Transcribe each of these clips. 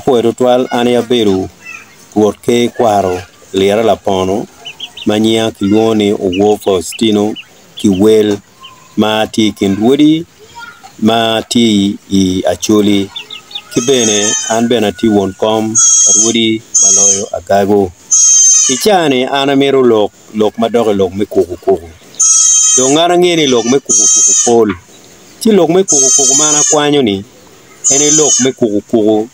Puedo twal ane aberu ruot ke kwaro liara la pono manyia kiluoni owo Faustino kiwel ma ti kindwodi ma ti I acholi kibene an bena ti won kom ruodi maloyo agago ichane ana mero lok madogo lok me kuku do ngara ngeni lok me kuku pol ti lok me kuku mana kwanyo ni ene lok me kuku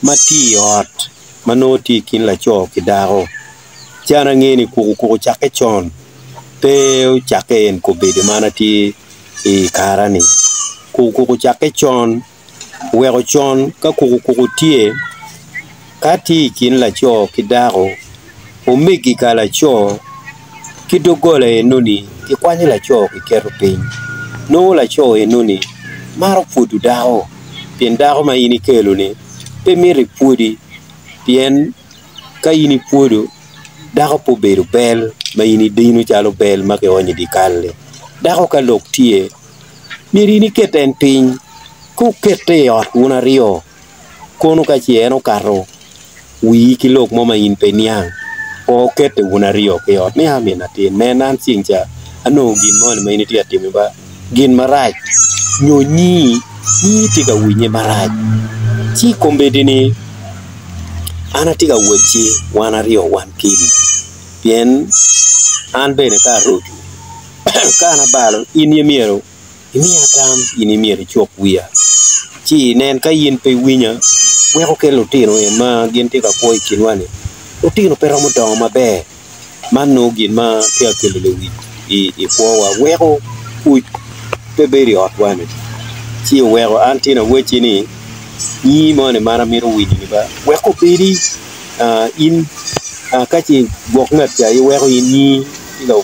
mati ot manoti kin la cho kidago chana ngeni kuku chake chon pe chake en ko bede mana ti karani kuku chake chon wego chon ka kuku tie kati kin la cho kidago omegi kala cho kidogole enoni kikwanye la cho kikero piny no la cho enoni maro fudu dao pien dao ma ini kelo ni pe miri pudi pien ka ini pudu dao po beru bel ma ini dinu chalo bel ma ke onye di kalle dao ka lok tie miri ni keten piny ku kete ot una rio kono ka chieno karo wi kilok mo ma in pe niang o kete una rio ke ot ni amina tin nenan singcha ano gin mon ma ini ti atime ba gin marach nyonyi ni tiga winye marach chi kombedini ana tiga wechi wana rio wan kiri pien an bene ka rotu kana balo ini miero ini atam ini miero chok wia chi nen ka yin pe winya weko ke lutino ma gin tiga koi kinwani lutino pero mo dongo mabe mano gin ma tiga kelo le wi I kwa weko ku pe beri ot wane chi weko antina wechi ni ni mone mara miro wini ni ba weko beri in kachi gok ngat ya weko ini ilo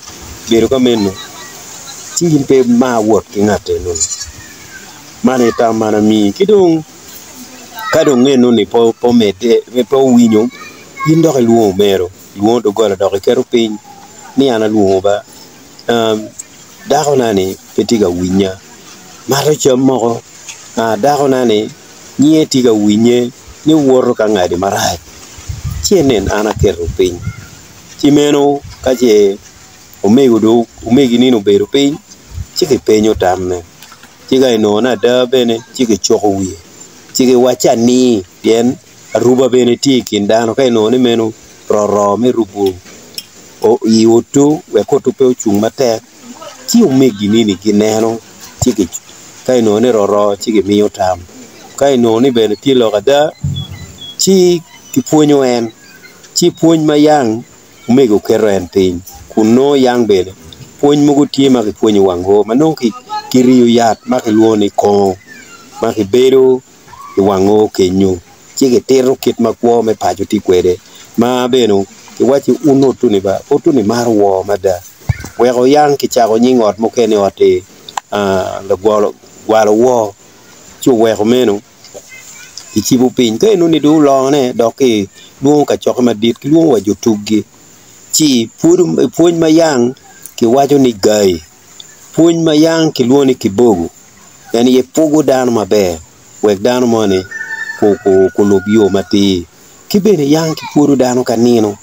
beru ka menno tingin pe ma wot ki ngate no mane ta mana mi kidong kadong ngeno ni po mete po winyo yindo ke luo mero luo do gola do kero piny ni ana luo ba dako nani petiga winya maro chamo dako nani nie tiga winye ni woro ka ngadi maraj chienen ana kero piny chimeno kaje omegi nino beru piny chike penyo tamne chiga inona da bene chike choko wiye chike wacha ni bien ruba bene ti kindano ka inone meno roro me rubu o ioto wekoto pe ochung matek chi omegi nini gineno chike ka inone roro chike miyo tam ka inone bene ti lokada chi kipuonyo en chi puonj mayang omego kero en piny kuno yang bene puonj mogo tie ma kipuonyo wango mano kiriyo yat ma kiluoni ko ma kibedo wango kenyo chike tero kit makwo me pacho ti kwede ma beno kiwachi unotu ni ba otu ni mar wo mada wego yang kichago nyingot mokene ote la gwalo wo chu wego meno ichibu piny ka eno ni du lone doki luongo ka chok madit kiluongo wa jotugi chi puonj mayang kiwacho ni gai puonj mayang kiluongo ni kibogo yani ye pogo dano maber wek dano mone kulup yo mati kibene yang kipuodo dano kanino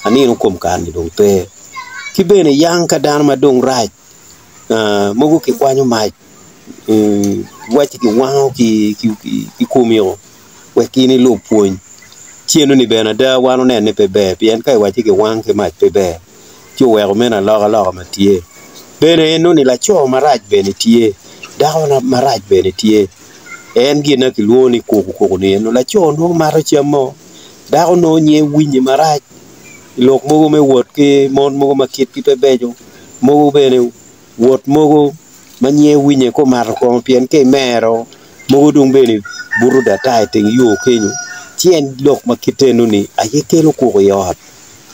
anino kuom kani dong pe kibene yang ka dano madong rach mogo kikwanyo mach wachi kiwango kikumio wekini lu puonj chieno ni bena da wano nene pe be pien kai wachi kiwang ke mach pe be chu weko mena loga matie bene eno ni la cho marach bene tie daho na marach bene tie en gina kiluoni kuku ni eno la cho no maro chamo daho no nye winyi marach lok mogo me wot ke mon mogo makit ki pe bejo mogo bene wot mogo manye winye ko maro ko pien ke mero mogo dung bene buru da tai ting yo kenyo chien lok makiteno ni ayekelo kuku yot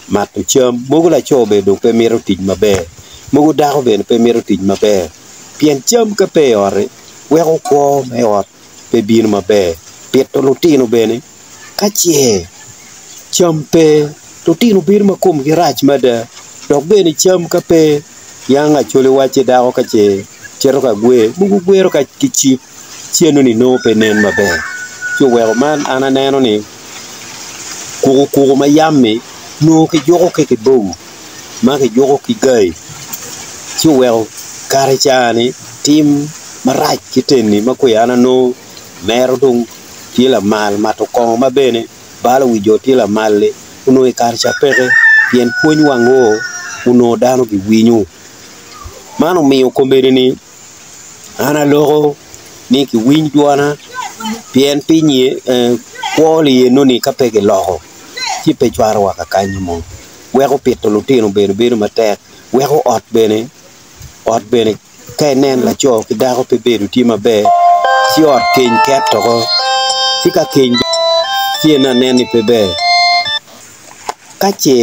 mato cham mogo la cho be dung pe mero tij maber mogo daho bene pe mero tij maber pien cham ka pe ore weko ko me ot pe bin maber pieto lutino bene kachie cham pe lutino bir makum girach mada dok bene cham ka pe yanga chole wache daho kache chero ka gwe mugu gwero ka kichip chieno ni no pe nen maber chu weko man ana neno ni kugo ma yamme no ki jogo ke bo ma ki jogo ki gai ci wel kare chani tim marach kiteni makuyana no mero dung tila mal mato kong ma bene bala wijo tila malle uno e kar chapere yen puonj wango uno dano gi winyu mano miyo kombere ni ana logo ni ki winy duana pien pinye kwoli no ni kapege logo ci pe chwaro waka kanyo mo weko pito lutino bene matek weko ot bene kay nen la cho ki dako pe beru ti mabe ci ot keny ket to ko ci ka keny ci na nen ni pe be ka che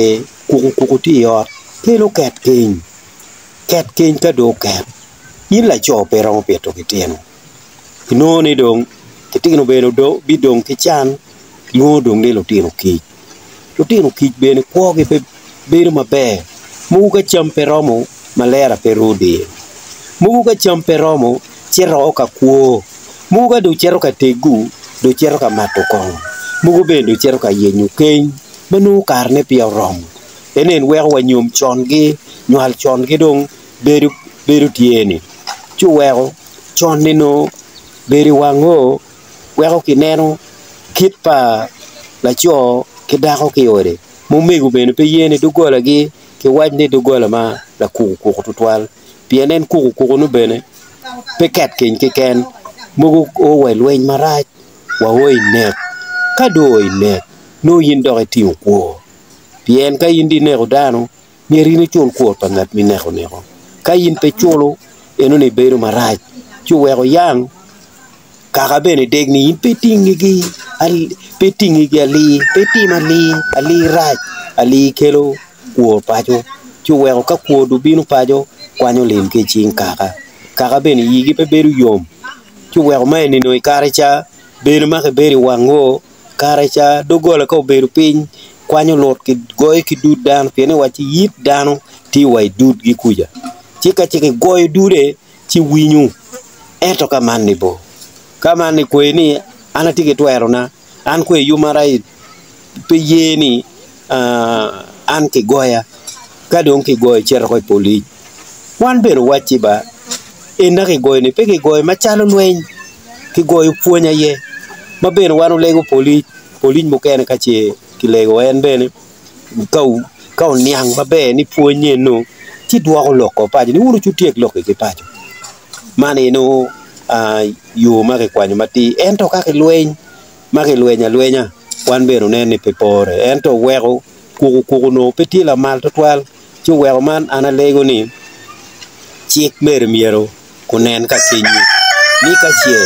kuku ti ot kelo ket keny ka do ket yin la cho pe ro pe to kiteno no ni dong kitino beno do bi dong ki chan lo dong ne lutino ki bene ko ge pe beru mabe mu ka cham pe romo malera pe rodi muga champe romo chero ka kuo muga do chero ka tegu do chero ka matokong muga bendo chero ka yenyu keny manu karne pia rom enen wer wanyum chongi nyal chongi dong beru tieni chu wero chonni no beri wango wero kineno kitpa la cho kidako kiore mumigu bendo pe yene dugola gi ki wajne dugola ma la kuku tutwal pienen kuku no bene peket ken ken mugu o welwen marach wa hoy nek kado nek no yindo ti ko pien ka yindi ne rodano mieri ni chul ko tangat mi neko ka yin pe chulo eno ne beru marach chu wero yang kaka bene degni yin petingi gi ali rach ali kelo ko pajo chu wero ka ko du binu pajo kwanyo lim ke ching kaka bene yigi pe beru yom chu wero mai ni no kare cha beru ma ke beru wango kare cha dogola ko beru piny kwanyo lot ki goy ki dud dan pene wachi yit dano ti wai dud gi kuja chika goy dude chi winyu eto kamani bo kamani kweni ana tike twero na an kwe yumarai pe yeni an ke goya kadong ke goy chero ko poli wan beru wachi ba ena ke goy ni pe ke goy machalo lwen ke goy puonya ye ma beru wanu lego poli mo kene kache kilego en bene kau niang ba be ni puonye no ti duogo loko paji ni uru chutiek loko ke pajo mane no yo ma ke kwanyo mati ento ka ke lwen ma ke lwenya wan beru ne ni pepore ento wego kuku no petila mal to twal chu wego man ana lego ni chik mer miero kunen ka kinyi ni ka chie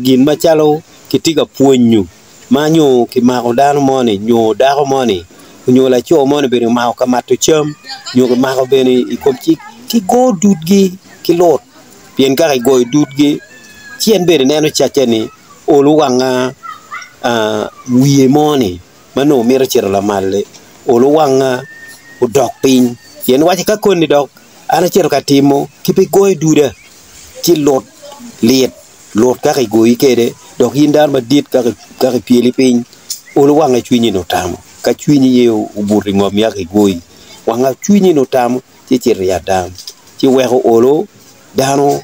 gin machalo kitiga puonyu manyo ki mako dano moni nyo dako moni nyo la cho moni bene mako kamato cham nyo ko mako bene ikomchi ki go dudgi ki lot pien ka go dudgi chien bene neno chache ni oluwanga wiye moni mano mira chira la malle oluwanga udok pin yen wachi ka konni dok ana chiro ka timo kipi go duda ki lot liet lot ka go ikede dok yindar ma dit ka pieli piny olo wanga chwinyi no tamo ka chwinyi ye uburi ngom ya ke goyi wanga chwinyi no tamo chichir ya dam chi wego olo dano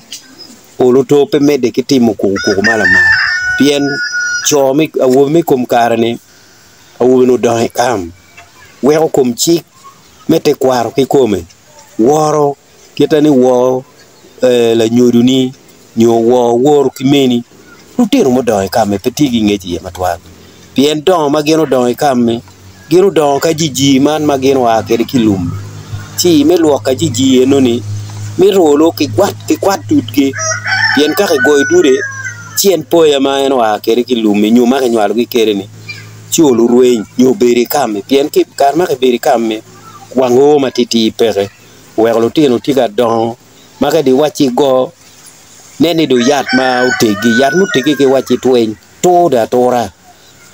olo to pe mede ke timo ku malama pien chomi awo mi kum karane awo no dai kam wego kum chi mete kwaro ke kome woro ketani wo la nyoduni nyo wo woro kimeni rutiro mo doi kame petigi ngeji ye matwa pien don ma geno doi kame geno don ka jiji man ma geno akere kilum chi me luok ka jiji eno ni mi rolo ki kwat tutke pien ka goy dure chien poya ma eno akere kilum nyu ma nywalo gi kere ni chiolo rueny nyo bere kame pien ki kar ma ke bere kame wango matiti pere welo tino tiga don ma ka di wachi go neni do yat ma utegi ke wachi twen toda tora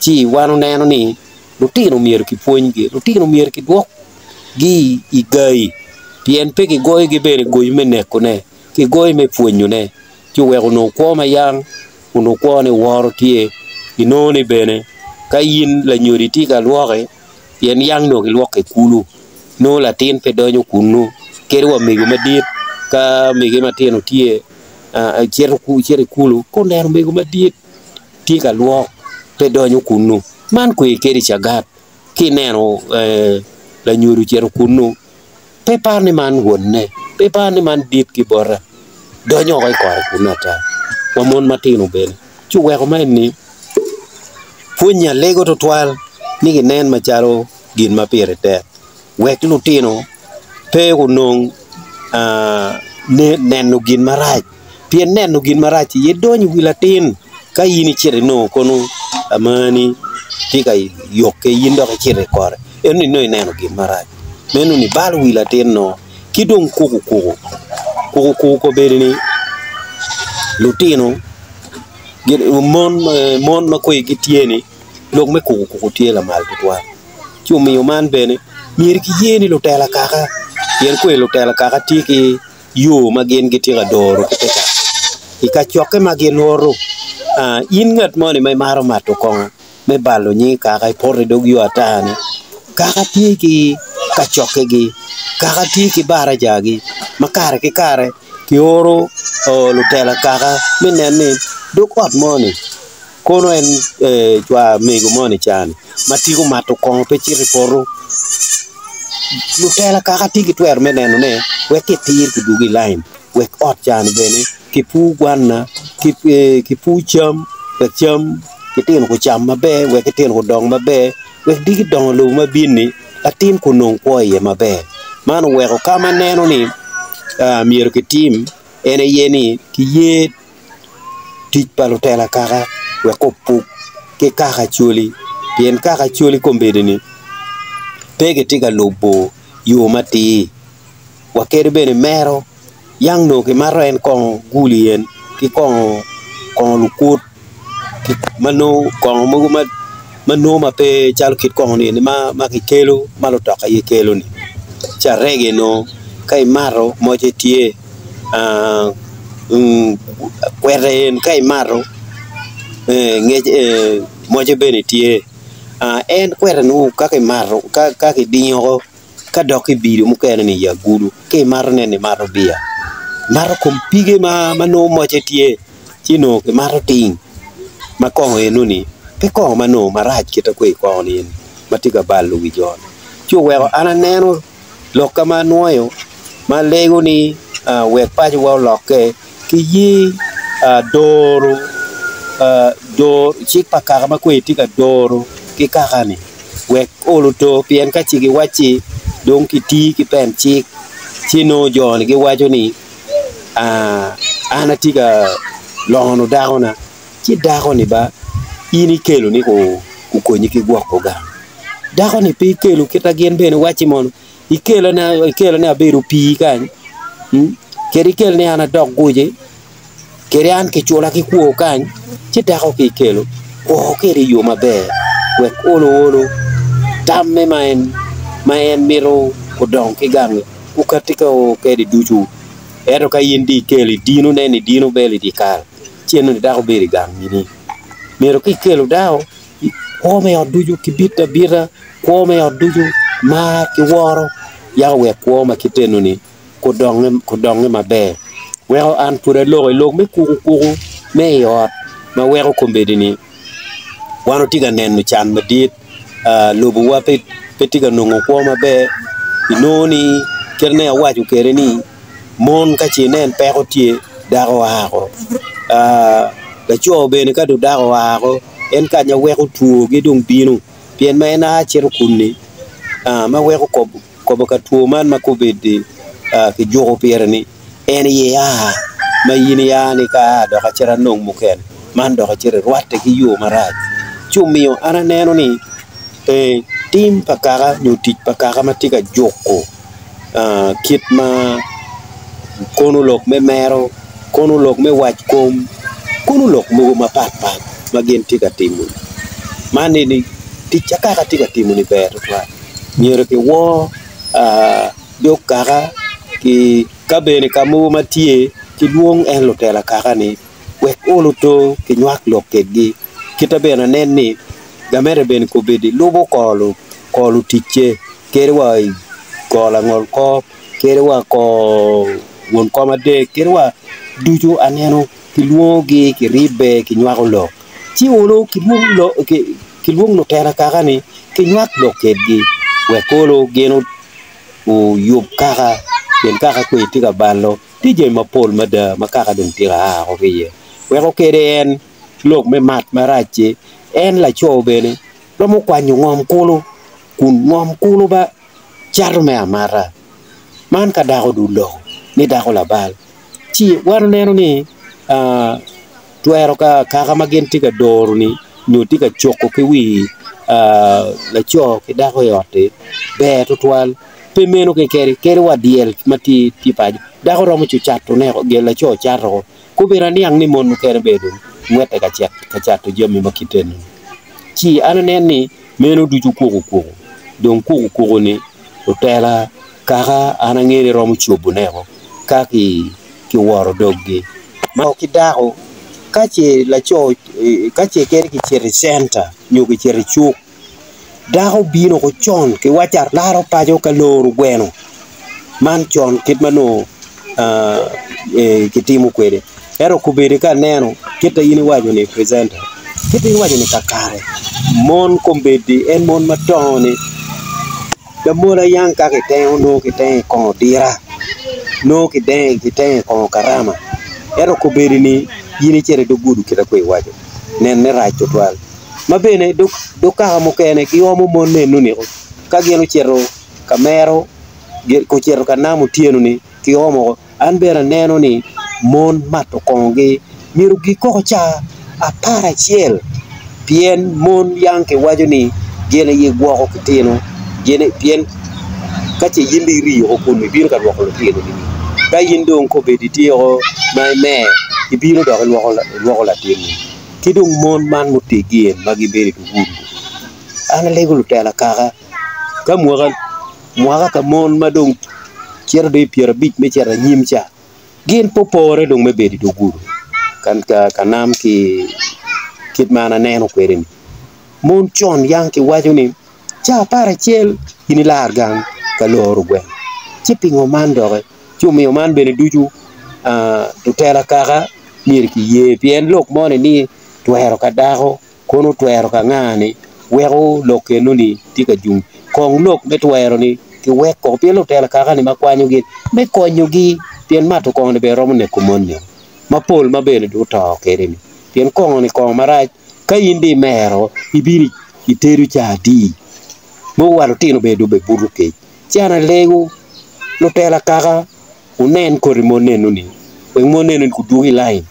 chi wanu neno ni lutino mier ki puonjgi lutino mier ki duok gi igai pien pe ki goy gi bere goy meneko ne ki goy me puonyo ne chi wego no kwa ma yang uno kwa ne woro tie inoni bene ka yin la nyori ti ka luoke yen yang no ki luoke kulu no latin pe donyo kunu kerwa migo madit ka mige matino tie chiere kulu ko nero migo madit ti ka luok pe donyo kunu man ko keri chagat ki neno la nyori chiero kunu pe pani man wonne pe pani man dit ki bora donyo ko kwar kunata wamon matino bene chuweko ni punya lego to twal ni ginen macharo gin mapire te wek lutino pe unong neno gin marach pien neno gin marach ye donyo wilatin ka yini chire no kono amani tika yoke yindo ka chire kore eni no neno gin marach menu ni bal wilatin no kidong kuku ko bedini lutino mon ma koy gitieni lok me kuku tie la mal tutwa chumi man bene mir ki yeni lutela kaka yen koy lutela kaka tiki yo magen gitira doro keteka ikachoke magen loro in ngat moni mai maro mato kon me balo nyi kaka porre dog yo atane kaka tiki kachoke gi kaka tiki bara jagi makare ki kare ki oro lutela kaka menene dukot moni kono en chwa mego moni chani matigo mato kon pe chiri poro lutela kaka tiki twer meneno ne weke tir kudugi line wek ot chani bene kipu gwana kipu cham wek cham kitin ko cham mabe wek kitin ko dong mabe wek digi dong lu mabini atin ko non ko ye mabe mano weko kama neno ni miero ki tim ene yeni ki ye tich palutela kaka weko puk ke kaka chuli pien kaka chuli kombedini pege tiga lobo yo mati wakere bene mero yang no ki maro en kong gulien ki kong lukut ki mano kong mugu mano ma pe chalo kit kong ni ma ki kelo malo toka ye kelo ni cha rege no kai maro moje tie kweren kai maro moje bene tie en kweren u kake maro kake dinyo ka doki biru mukene ni ya gudu ke maro ne ni maro bia maro kompige mano moje tie chino ke maro ting makongo enuni pe kongo mano maraj kita kwe kongo ni matiga balu wijon chuweko ana neno loka manuoyo ma lego ni wek paji wa loke ki yi doro chik pakaka ma kwe tika doro ki kaka ni wek oluto pien ka chiki wachi dong ki ti ki pen chik chino jon ki wacho ni ana tika lono dahona chi daho ni ba ini kelo ni ko konyi ki gwako ga daho ni pi kelo kita gen bene wachi mono ikelo na aberu pi kan keri kel ne ana dog guje keri an ke chula ki kuo kan chi daho ki kelo ko keri yo mabe wek olo tamme maen miro ko don ki gange ku katika o kedi duchu ero ka yindi keli dino ne ni dino beli di kal cheno ni daho beri gang ni miro ki kelo daho ko me oduju kibita bira ko me oduju ma ki woro ya we ko ma kiteno ni ko donge mabe we an pura lo me kuku me yo ma we ko mbedi ni wano tiga nenu chan madit lobu wa pe tiga nongo ko mabe inoni kerne awaju kere ni mon ka chinen pe ko tie dago hago da cho be ni ka du dago hago en ka nya we ko tuo gi dung binu pien ma na chero kunni ma we ko ka tuo man ma ko bedi ki jogo pere ni en ye ya ma yini ya ni ka do ka chera nong muken man do ka chera ruate ki yo maraj chumio ana neno ni tim pakara nyutik pakara matika joko kit ma kono lok me mero kono lok me wach kom kono lok mo ma pat magen tika timu mani ni tichaka ka tika timu ni ber kwa miero ki wo do kaka ki kabene kamu matie ki luong en lotela kaka ni wek oluto ki nyak lokegi kita bena nen ni gamere ben ko bedi lubo kolu tiche kere wa kola ngol ko kere wa ko won ko made kere wa duju aneno kilwogi kiribe kinywako lo chi olo kilwong lo tera kaka ni kinywak lo kedgi we kolo geno o yub kaka yen kaka kwe tiga balo tije mapol mada makaka dun tiga ko ye we ko kere en lok me mat marache en la cho bene romo kwanyo ngom kolo kun ngom kolo ba charme amara man ka dago du lo ni dago la bal chi war neno ni tuero ka kaka magen tiga doru ni no tiga choko ke wi la cho ke dago yote be to twal pe meno ke kere wa diel mati tipaji dago romo chu chato ne ge la cho chato ko bera ni ang ni mon kere bedu mwete ka chato jomi makiten chi ananen ni meno duju ko don ko ni utela kaka anangere romo chubu nego kaki ki woro doggi ma ki dago kache la cho kache kere ki chere center nyugi chere chuk dago bino ko chon ki wachar laro pajo ka loru gweno man chon kitmano kitimu kwede ero kubiri ka neno kita yini wajo ni presenter kita yini wajo ni kakare mon kombedi en mon matoni da mola yang ka kiten no kiten ko dira no kiten ko karama ero kubiri ni yini chere do gudu kita kwe wajo nen ne rajo twal mabene do ka mo kene ki omo mon ne nuni ka geno chero kamero ko chero kanamu tienu ni ki omo an bera neno ni mon mato kongi miru gi ko cha apara chiel pien mon yang ke wajo ni gene ye gwoko kitino gene pien kache yindi ri o kun mi bin ka gwoko kitino ni ka yindo ko be ditio mai me ibiro do gwoko la tini kidung mon man mutigien magi beri du gudu ana legulu tela kaka ka muaga ka mon madong cer de pier bit me cer nyimcha gin popore dong me bedi do guru kan ka kanam ki kitmana neno kwerin mon chon yang ki wajo ni cha para chel ini largang ka loru gwen chipingo mando chumi o man bene duju to tela kaka mir ki ye pien lok mone ni tuero ka dago kono tuero ka ngani wero lokeno ni tika jung kong lok me tuero ni ki weko pien lo tela kaka ni makwanyo gi me konyo gi pien mato kong ne be romo ne kumonyo mapol mabene do to kerini pien kong ni kong maraj ka indi mero ibiri iteru cha di mo walo tino be do be buru ke chana legu lo tela kaka unen kori monenu ni we monenu ku dugi line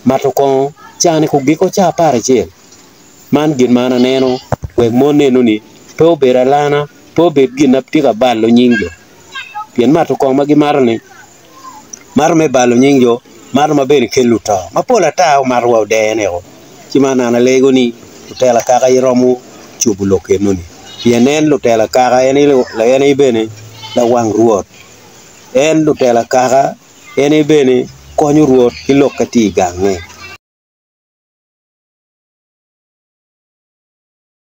mato kong chane ku giko cha pare chel man gin mana neno we monenu ni to bera lana to be gin aptika ballo nyingo pien mato kong magi marne mar me balo nyingo mar mabene keluta mapola tao mar wa dene o chimana na lego ni tela kaka iromo chubulo kenoni pienen lo tela kaka eni la eni bene la wang ruot en lo tela kaka eni bene konyo ruot kilokati gange